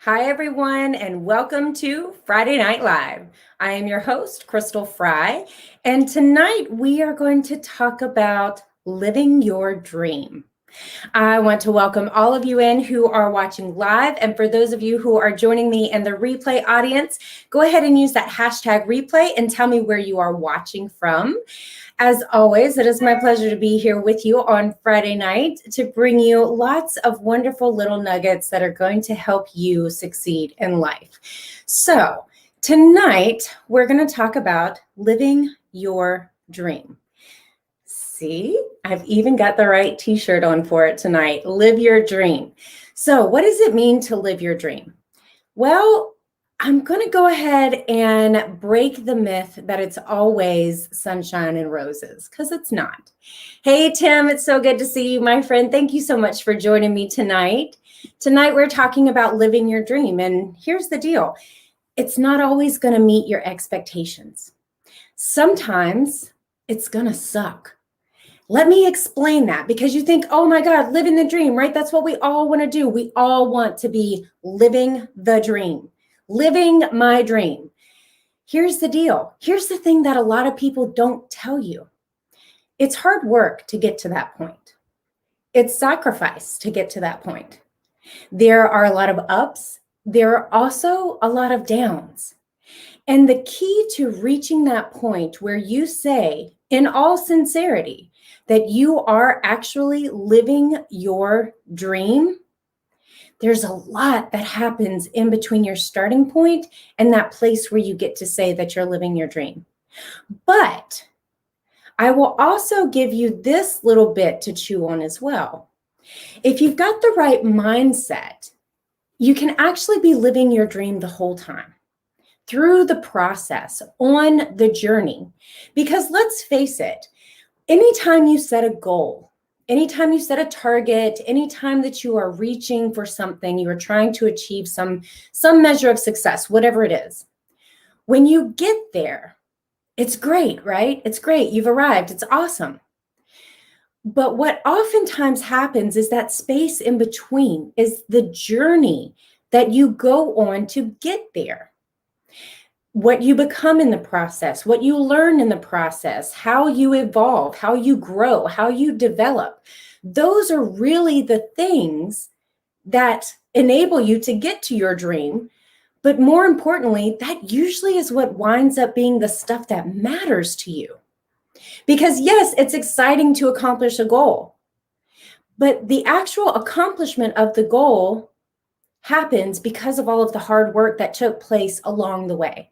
Hi, everyone, and welcome to Friday Night Live. I am your host, Crystal Fry, and tonight we are going to talk about living your dream. I want to welcome all of you in who are watching live, and for those of you who are joining me in the replay audience, go ahead and use that hashtag replay and tell me where you are watching from. As always, it is my pleasure to be here with you on Friday night to bring you lots of wonderful little nuggets that are going to help you succeed in life. So tonight, we're going to talk about living your dream. See, I've even got the right t-shirt on for it tonight. Live your dream. So what does it mean to live your dream? Well, I'm going to go ahead and break the myth that it's always sunshine and roses, because it's not. Hey, Tim, it's so good to see you, my friend. Thank you so much for joining me tonight. Tonight, we're talking about living your dream. And here's the deal. It's not always going to meet your expectations. Sometimes it's going to suck. Let me explain that, because you think, oh my God, living the dream, right? That's what we all want to do. We all want to be living the dream. Living my dream. Here's the deal. Here's the thing that a lot of people don't tell you. It's hard work to get to that point. It's sacrifice to get to that point. There are a lot of ups. There are also a lot of downs. And the key to reaching that point where you say, in all sincerity, that you are actually living your dream, there's a lot that happens in between your starting point and that place where you get to say that you're living your dream. But I will also give you this little bit to chew on as well. If you've got the right mindset, you can actually be living your dream the whole time, through the process, on the journey. Because let's face it, anytime you set a goal, anytime you set a target, anytime that you are reaching for something, you are trying to achieve some measure of success, whatever it is. When you get there, it's great, right? It's great. You've arrived. It's awesome. But what oftentimes happens is that space in between is the journey that you go on to get there. What you become in the process, what you learn in the process, how you evolve, how you grow, how you develop. Those are really the things that enable you to get to your dream. But more importantly, that usually is what winds up being the stuff that matters to you. Because yes, it's exciting to accomplish a goal, but the actual accomplishment of the goal happens because of all of the hard work that took place along the way.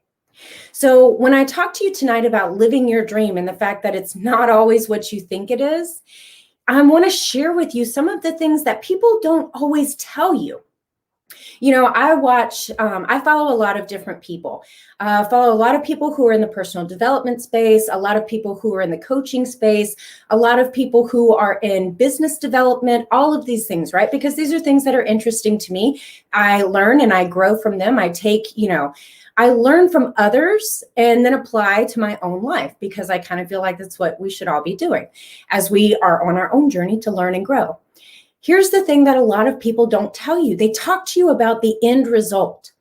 So when I talk to you tonight about living your dream and the fact that it's not always what you think it is, I want to share with you some of the things that people don't always tell you. You know, I follow a lot of different people. Follow a lot of people who are in the personal development space, a lot of people who are in the coaching space, a lot of people who are in business development, all of these things, right? Because these are things that are interesting to me. I learn and I grow from them. I learn from others and then apply to my own life, because I kind of feel like that's what we should all be doing as we are on our own journey to learn and grow. Here's the thing that a lot of people don't tell you. They talk to you about the end result.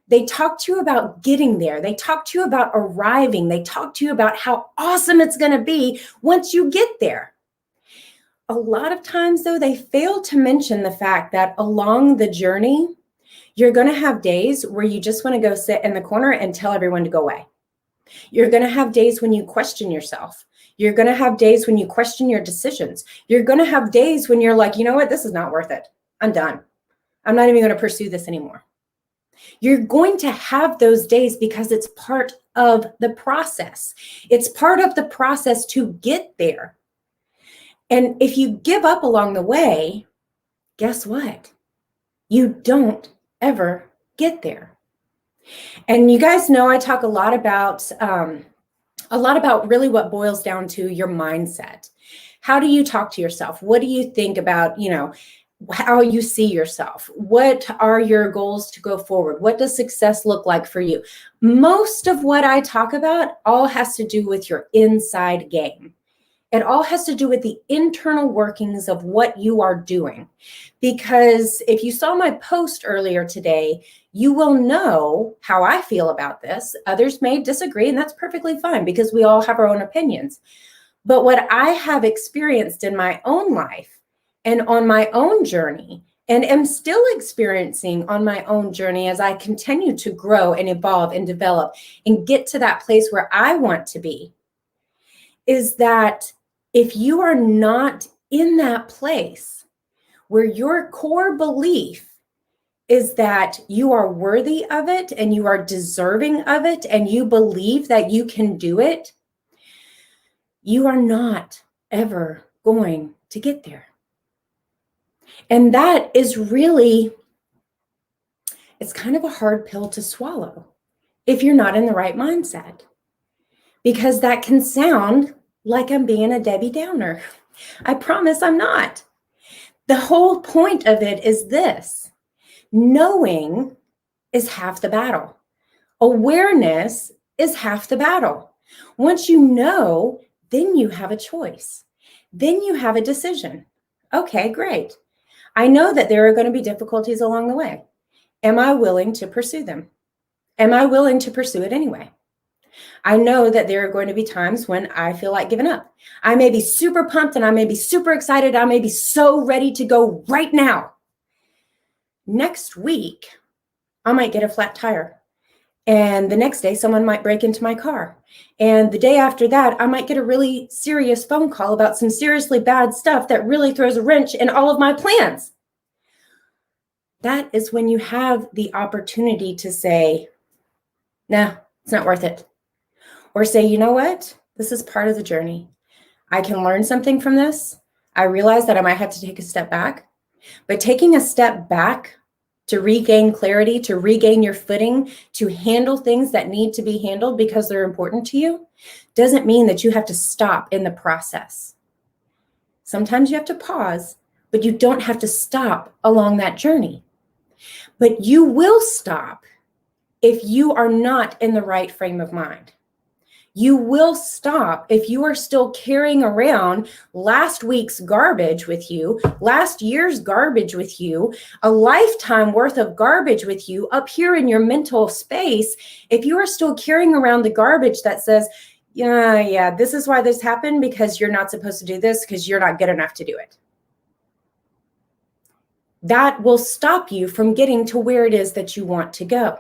They talk to you about getting there. They talk to you about arriving. They talk to you about how awesome it's going to be once you get there. A lot of times, though, they fail to mention the fact that along the journey, you're going to have days where you just want to go sit in the corner and tell everyone to go away. You're going to have days when you question yourself. You're going to have days when you question your decisions. You're going to have days when you're like, you know what, this is not worth it. I'm done. I'm not even going to pursue this anymore. You're going to have those days because it's part of the process. It's part of the process to get there. And if you give up along the way, guess what? You don't ever get there. And you guys know I talk a lot about really what boils down to your mindset. How do you talk to yourself? What do you think about, how you see yourself? What are your goals to go forward? What does success look like for you? Most of what I talk about all has to do with your inside game. It all has to do with the internal workings of what you are doing. Because if you saw my post earlier today, you will know how I feel about this. Others may disagree, and that's perfectly fine because we all have our own opinions. But what I have experienced in my own life and on my own journey, and am still experiencing on my own journey as I continue to grow and evolve and develop and get to that place where I want to be, is that if you are not in that place where your core belief is that you are worthy of it and you are deserving of it and you believe that you can do it, you are not ever going to get there. And that is really, it's kind of a hard pill to swallow if you're not in the right mindset, because that can sound like I'm being a Debbie Downer. I promise I'm not. The whole point of it is this: knowing is half the battle. Awareness is half the battle. Once you know, then you have a choice. Then you have a decision. Okay, great. I know that there are going to be difficulties along the way. Am I willing to pursue them? Am I willing to pursue it anyway? I know that there are going to be times when I feel like giving up. I may be super pumped and I may be super excited. I may be so ready to go right now. Next week, I might get a flat tire. And the next day, someone might break into my car. And the day after that, I might get a really serious phone call about some seriously bad stuff that really throws a wrench in all of my plans. That is when you have the opportunity to say, nah, it's not worth it. Or say, you know what? This is part of the journey. I can learn something from this. I realize that I might have to take a step back. But taking a step back to regain clarity, to regain your footing, to handle things that need to be handled because they're important to you, doesn't mean that you have to stop in the process. Sometimes you have to pause, but you don't have to stop along that journey. But you will stop if you are not in the right frame of mind. You will stop if you are still carrying around last week's garbage with you, last year's garbage with you, a lifetime worth of garbage with you up here in your mental space. If you are still carrying around the garbage that says, yeah, this is why this happened because you're not supposed to do this because you're not good enough to do it. That will stop you from getting to where it is that you want to go.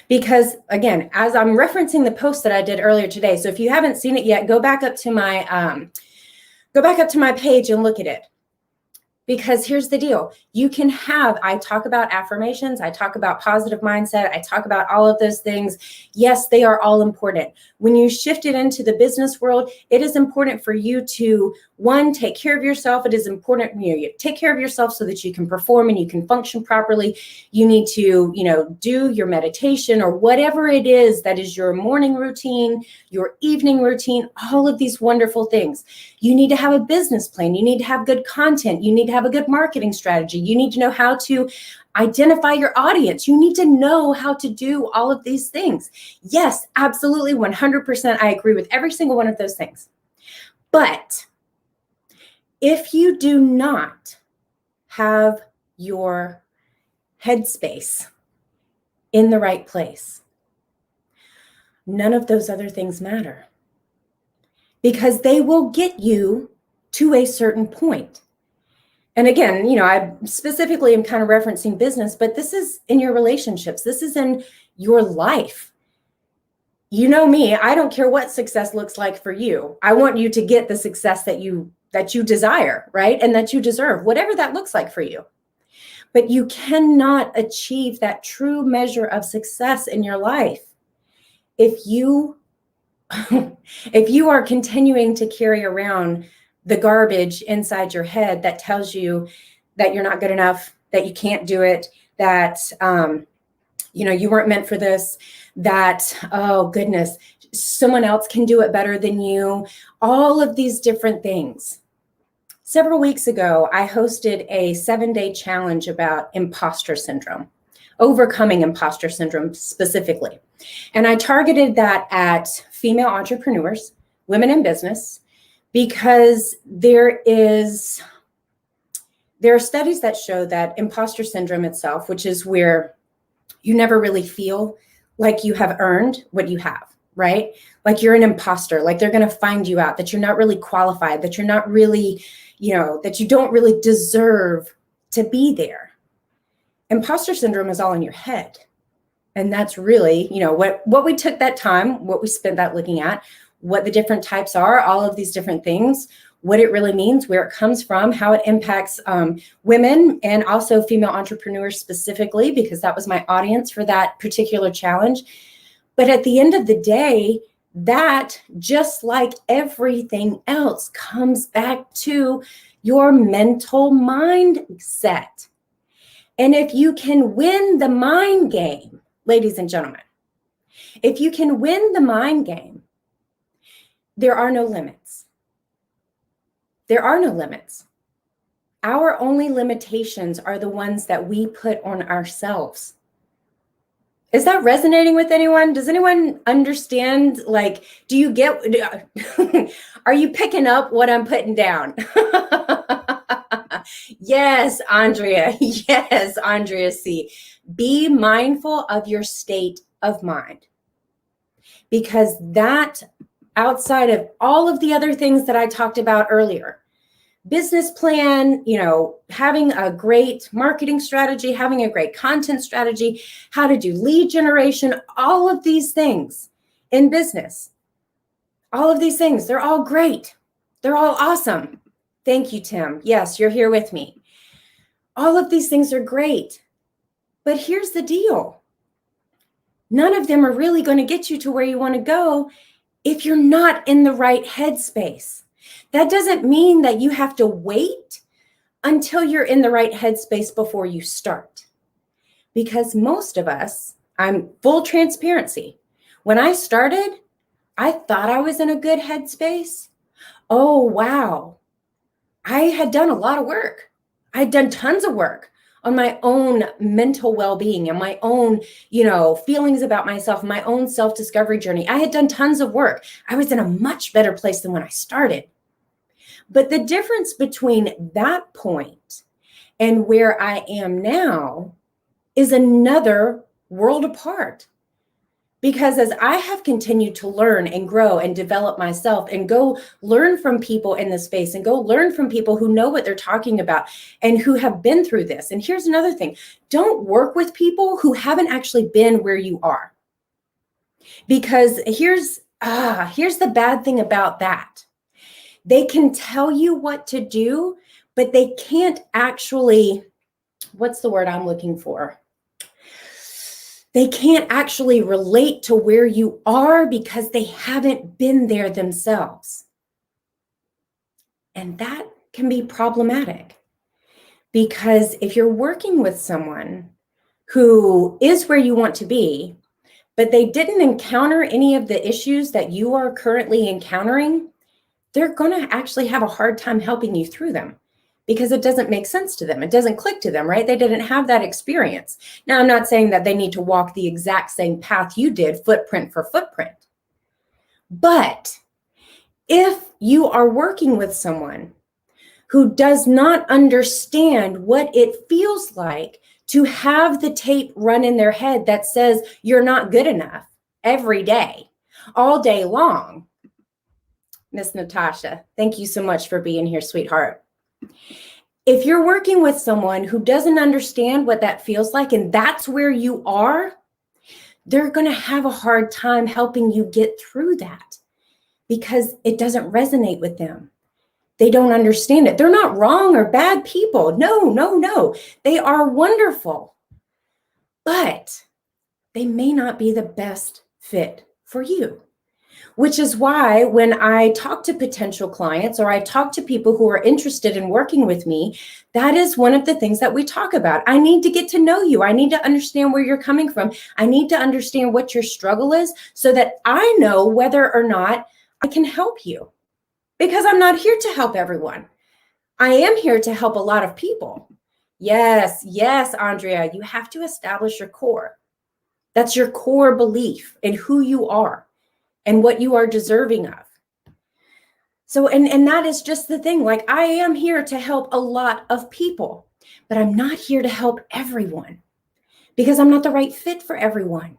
Because again, as I'm referencing the post that I did earlier today, so if you haven't seen it yet, go back up to my page and look at it. Because here's the deal. I talk about affirmations. I talk about positive mindset. I talk about all of those things. Yes, they are all important. When you shift it into the business world, it is important for you to, one, take care of yourself. It is important, you take care of yourself so that you can perform and you can function properly. You need to, do your meditation or whatever it is that is your morning routine, your evening routine, all of these wonderful things. You need to have a business plan. You need to have good content. You need to have a good marketing strategy. You need to know how to identify your audience. You need to know how to do all of these things. Yes, absolutely, 100%. I agree with every single one of those things. But if you do not have your headspace in the right place, none of those other things matter, because they will get you to a certain point. And again, I specifically am kind of referencing business, but this is in your relationships. This is in your life. You know me, I don't care what success looks like for you. I want you to get the success that you desire, right? And that you deserve, whatever that looks like for you. But you cannot achieve that true measure of success in your life if you are continuing to carry around the garbage inside your head that tells you that you're not good enough, that you can't do it, that you weren't meant for this, that, oh goodness, someone else can do it better than you, all of these different things. Several weeks ago, I hosted a 7-day challenge about imposter syndrome, overcoming imposter syndrome specifically. And I targeted that at female entrepreneurs, women in business, because there are studies that show that imposter syndrome itself, which is where you never really feel like you have earned what you have, right? Like you're an imposter, like they're going to find you out, that you're not really qualified, that you're not really, that you don't really deserve to be there. Imposter syndrome is all in your head. And that's really, what we took that time, what we spent that looking at, what the different types are, all of these different things, what it really means, where it comes from, how it impacts women and also female entrepreneurs specifically, because that was my audience for that particular challenge. But at the end of the day, that, just like everything else, comes back to your mental mindset. And if you can win the mind game, ladies and gentlemen, if you can win the mind game, there are no limits. There are no limits. Our only limitations are the ones that we put on ourselves. Is that resonating with anyone? Does anyone understand? Like, do you get, are you picking up what I'm putting down? Yes, Andrea. Yes, Andrea C. Be mindful of your state of mind, because that, outside of all of the other things that I talked about earlier, business plan, having a great marketing strategy, having a great content strategy, how to do lead generation, all of these things in business, all of these things, they're all great. They're all awesome. Thank you, Tim. Yes, you're here with me. All of these things are great. But here's the deal. None of them are really going to get you to where you want to go if you're not in the right headspace. That doesn't mean that you have to wait until you're in the right headspace before you start. Because most of us, I'm full transparency. When I started, I thought I was in a good headspace. Oh, wow. I had done a lot of work. I had done tons of work on my own mental well-being and my own, feelings about myself, my own self-discovery journey. I had done tons of work. I was in a much better place than when I started. But the difference between that point and where I am now is another world apart. Because as I have continued to learn and grow and develop myself and go learn from people in this space and go learn from people who know what they're talking about and who have been through this. And here's another thing. Don't work with people who haven't actually been where you are. Because here's the bad thing about that. They can tell you what to do, but they can't actually, what's the word I'm looking for? They can't actually relate to where you are because they haven't been there themselves. And that can be problematic, because if you're working with someone who is where you want to be, but they didn't encounter any of the issues that you are currently encountering, they're going to actually have a hard time helping you through them. Because it doesn't make sense to them. It doesn't click to them, right? They didn't have that experience. Now, I'm not saying that they need to walk the exact same path you did, footprint for footprint. But if you are working with someone who does not understand what it feels like to have the tape run in their head that says you're not good enough every day, all day long, Miss Natasha, thank you so much for being here, sweetheart. If you're working with someone who doesn't understand what that feels like, and that's where you are, they're going to have a hard time helping you get through that because it doesn't resonate with them. They don't understand it. They're not wrong or bad people. No. They are wonderful, but they may not be the best fit for you. Which is why when I talk to potential clients or I talk to people who are interested in working with me, that is one of the things that we talk about. I need to get to know you. I need to understand where you're coming from. I need to understand what your struggle is so that I know whether or not I can help you. Because I'm not here to help everyone. I am here to help a lot of people. Yes, Andrea, you have to establish your core. That's your core belief in who you are and what you are deserving of. So, and that is just the thing. Like, I am here to help a lot of people, but I'm not here to help everyone because I'm not the right fit for everyone.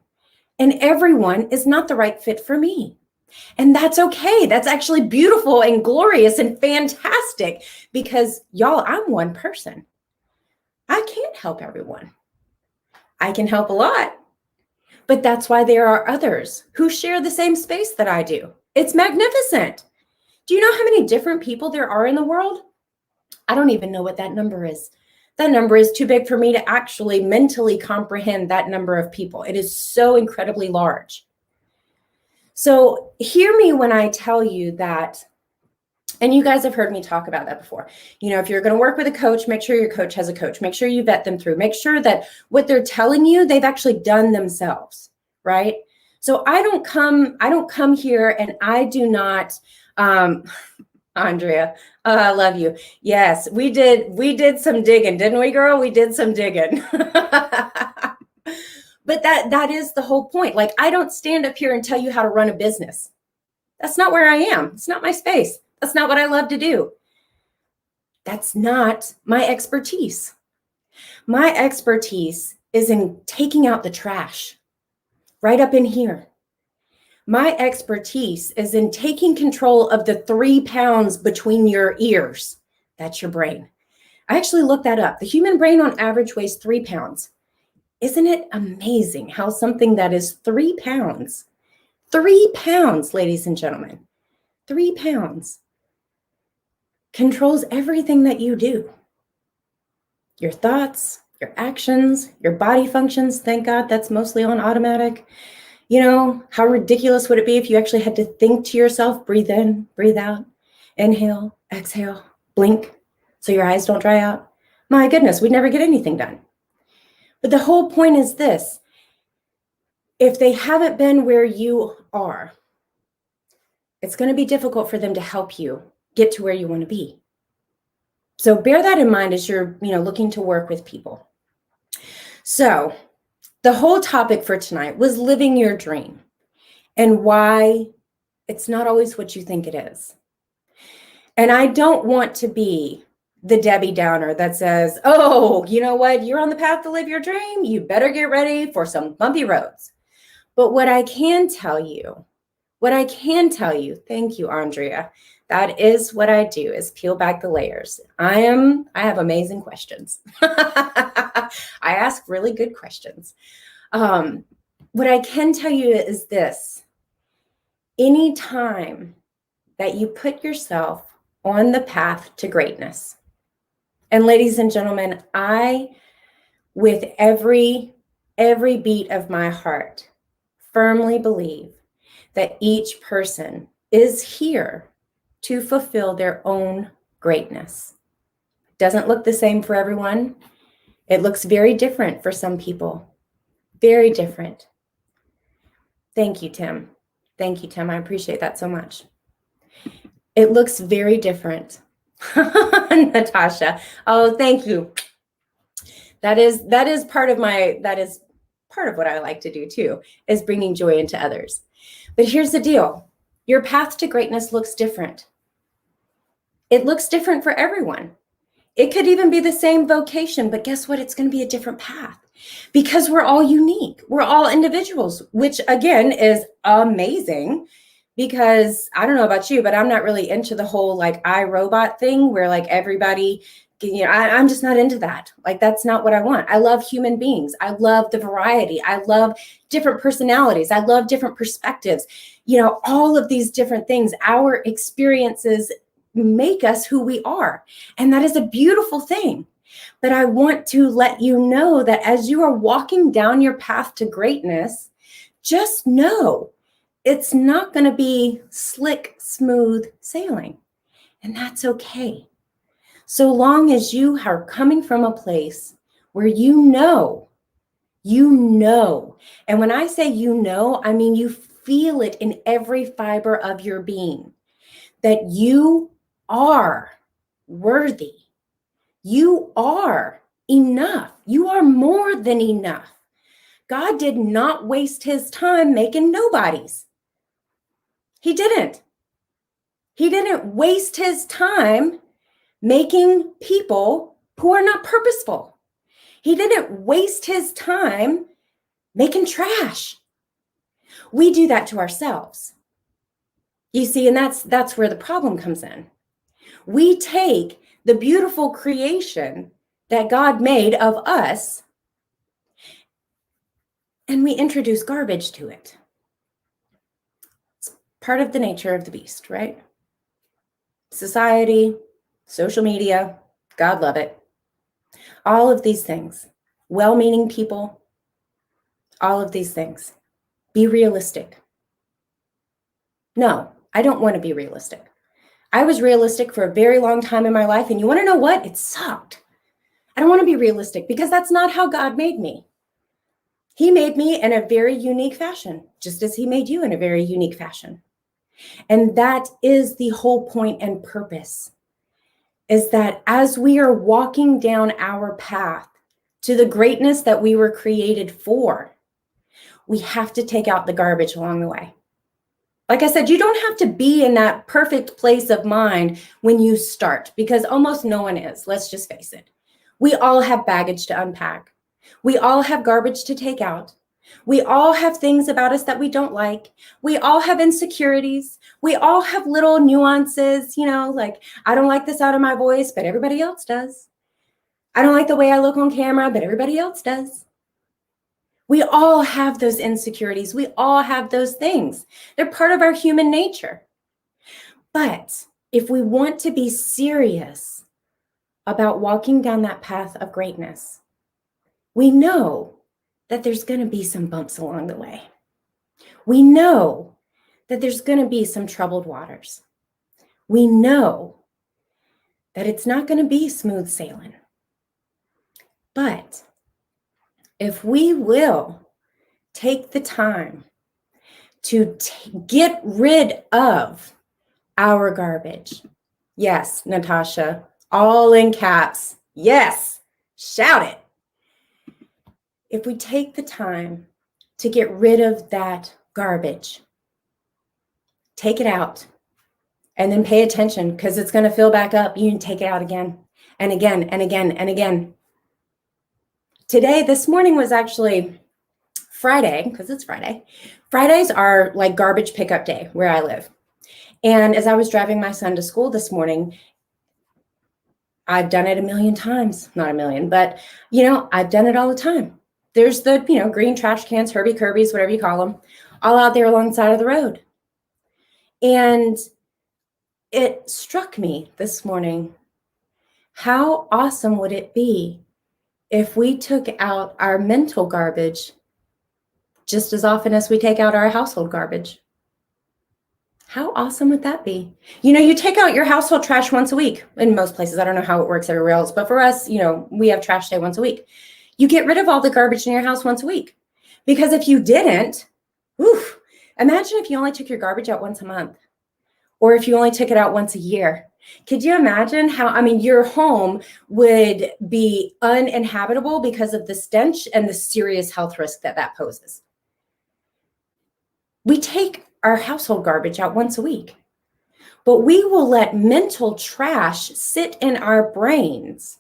And everyone is not the right fit for me. And that's okay. That's actually beautiful and glorious and fantastic because, y'all, I'm one person. I can't help everyone. I can help a lot, but that's why there are others who share the same space that I do. It's magnificent. Do you know how many different people there are in the world? I don't even know what that number is. That number is too big for me to actually mentally comprehend that number of people. It is so incredibly large. So hear me when I tell you that, and you guys have heard me talk about that before. You know, if you're going to work with a coach, make sure your coach has a coach. Make sure you vet them through. Make sure that what they're telling you, they've actually done themselves, right? So I don't come here and I do not, Andrea, I love you. Yes, we did some digging, didn't we, girl? We did some digging. But that is the whole point. Like, I don't stand up here and tell you how to run a business. That's not where I am. It's not my space. That's not what I love to do. That's not my expertise. My expertise is in taking out the trash right up in here. My expertise is in taking control of the 3 pounds between your ears. That's your brain. I actually looked that up. The human brain on average weighs 3 pounds. Isn't it amazing how something that is 3 pounds, 3 pounds, ladies and gentlemen, 3 pounds controls everything that you do. Your thoughts, your actions, your body functions. Thank God that's mostly on automatic. You know, how ridiculous would it be if you actually had to think to yourself, breathe in, breathe out, inhale, exhale, blink, so your eyes don't dry out? My goodness, we'd never get anything done. But the whole point is this: if they haven't been where you are, it's going to be difficult for them to help you get to where you want to be. So bear that in mind as you're, looking to work with people. So the whole topic for tonight was living your dream and why it's not always what you think it is. And I don't want to be the Debbie Downer that says, oh, you know what? You're on the path to live your dream. You better get ready for some bumpy roads. But what I can tell you, thank you, Andrea. That is what I do, is peel back the layers. I have amazing questions. I ask really good questions. What I can tell you is this: anytime that you put yourself on the path to greatness, and ladies and gentlemen, I, with every beat of my heart, firmly believe that each person is here to fulfill their own greatness. It doesn't look the same for everyone. It looks very different for some people. Very different. Thank you, Tim. Thank you, Tim. I appreciate that so much. It looks very different. Natasha. Oh, thank you. That is part of what I like to do too, is bringing joy into others. But here's the deal. Your path to greatness looks different. It looks different for everyone. It could even be the same vocation, but guess what? It's going to be a different path because we're all unique. We're all individuals, which again is amazing, because I don't know about you, but I'm not really into the whole like iRobot thing where like everybody, I'm just not into that. Like, that's not what I want. I love human beings. I love the variety. I love different personalities. I love different perspectives. All of these different things, our experiences make us who we are. And that is a beautiful thing. But I want to let you know that as you are walking down your path to greatness, just know it's not going to be slick, smooth sailing. And that's okay. So long as you are coming from a place where you know. And when I say I mean you feel it in every fiber of your being, that you are worthy. You are enough. You are more than enough. God did not waste his time making nobodies. He didn't. He didn't waste his time making people who are not purposeful. He didn't waste his time making trash. We do that to ourselves. You see, and that's where the problem comes in. We take the beautiful creation that God made of us and we introduce garbage to it. It's part of the nature of the beast, right? Society, social media, God love it. All of these things, well-meaning people, all of these things. Be realistic. No, I don't want to be realistic. I was realistic for a very long time in my life, and you want to know what? It sucked. I don't want to be realistic because that's not how God made me. He made me in a very unique fashion, just as he made you in a very unique fashion. And that is the whole point and purpose, is that as we are walking down our path to the greatness that we were created for, we have to take out the garbage along the way. Like I said, you don't have to be in that perfect place of mind when you start, because almost no one is. Let's just face it. We all have baggage to unpack. We all have garbage to take out. We all have things about us that we don't like. We all have insecurities. We all have little nuances, like I don't like the sound of my voice, but everybody else does. I don't like the way I look on camera, but everybody else does. We all have those insecurities. We all have those things. They're part of our human nature. But if we want to be serious about walking down that path of greatness, we know that there's going to be some bumps along the way. We know that there's going to be some troubled waters. We know that it's not going to be smooth sailing. But if we will take the time to get rid of our garbage. Yes, Natasha, all in caps. Yes, shout it. If we take the time to get rid of that garbage, take it out, and then pay attention because it's going to fill back up. You can take it out again and again and again and again. This morning was actually Friday, because it's Friday. Fridays are like garbage pickup day where I live. And as I was driving my son to school this morning, I've done it a million times, not a million, but I've done it all the time. There's the, green trash cans, Herbie Kirby's, whatever you call them, all out there along the side of the road. And it struck me this morning, how awesome would it be if we took out our mental garbage just as often as we take out our household garbage? How awesome would that be? You take out your household trash once a week in most places. I don't know how it works everywhere else, but for us, we have trash day once a week. You get rid of all the garbage in your house once a week. Because if you didn't, imagine if you only took your garbage out once a month, or if you only took it out once a year. Could you imagine how, your home would be uninhabitable because of the stench and the serious health risk that poses? We take our household garbage out once a week, but we will let mental trash sit in our brains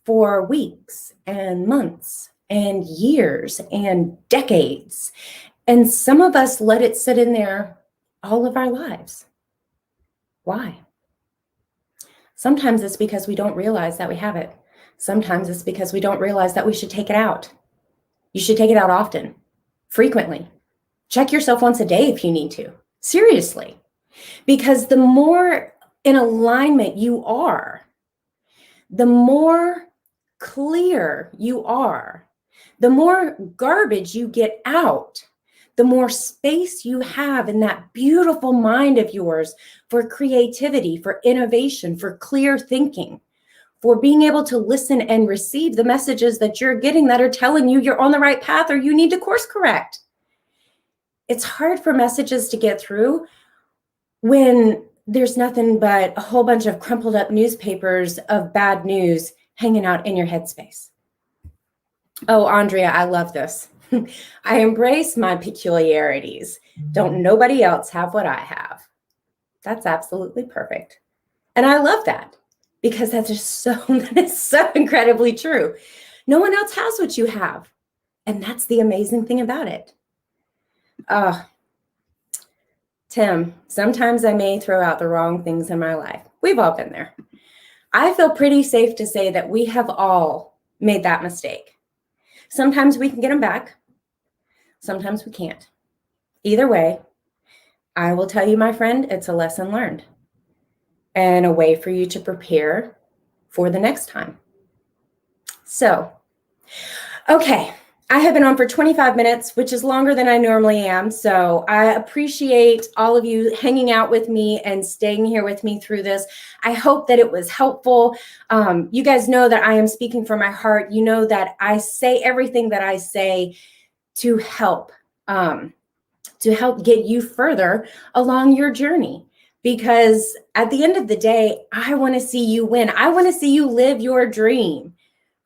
for weeks and months and years and decades. And some of us let it sit in there all of our lives. Why? Sometimes it's because we don't realize that we have it. Sometimes it's because we don't realize that we should take it out. You should take it out often, frequently. Check yourself once a day if you need to. Seriously. Because the more in alignment you are, the more clear you are, the more garbage you get out, the more space you have in that beautiful mind of yours for creativity, for innovation, for clear thinking, for being able to listen and receive the messages that you're getting that are telling you you're on the right path or you need to course correct. It's hard for messages to get through when there's nothing but a whole bunch of crumpled up newspapers of bad news hanging out in your headspace. Oh, Andrea, I love this. I embrace my peculiarities. Don't nobody else have what I have. That's absolutely perfect. And I love that because that is so incredibly true. No one else has what you have. And that's the amazing thing about it. Tim, sometimes I may throw out the wrong things in my life. We've all been there. I feel pretty safe to say that we have all made that mistake. Sometimes we can get them back. Sometimes we can't. Either way, I will tell you, my friend, it's a lesson learned and a way for you to prepare for the next time. So, okay, I have been on for 25 minutes, which is longer than I normally am. So I appreciate all of you hanging out with me and staying here with me through this. I hope that it was helpful. You guys know that I am speaking from my heart. You know that I say everything that I say to help get you further along your journey. Because at the end of the day, I want to see you win. I want to see you live your dream,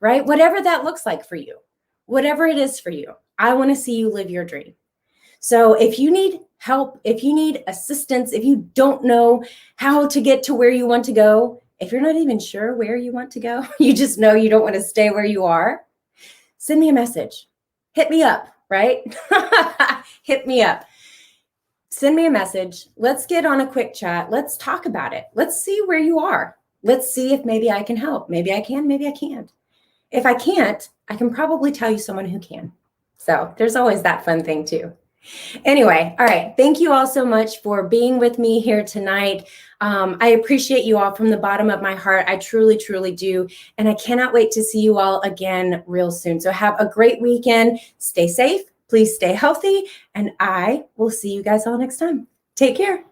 right? Whatever that looks like for you, whatever it is for you, I want to see you live your dream. So if you need help, if you need assistance, if you don't know how to get to where you want to go, if you're not even sure where you want to go, you just know you don't want to stay where you are, send me a message. Hit me up, right? Hit me up. Send me a message. Let's get on a quick chat. Let's talk about it. Let's see where you are. Let's see if maybe I can help. Maybe I can, maybe I can't. If I can't, I can probably tell you someone who can. So there's always that fun thing too. Anyway, all right. Thank you all so much for being with me here tonight. I appreciate you all from the bottom of my heart. I truly, truly do. And I cannot wait to see you all again real soon. So have a great weekend. Stay safe. Please stay healthy. And I will see you guys all next time. Take care.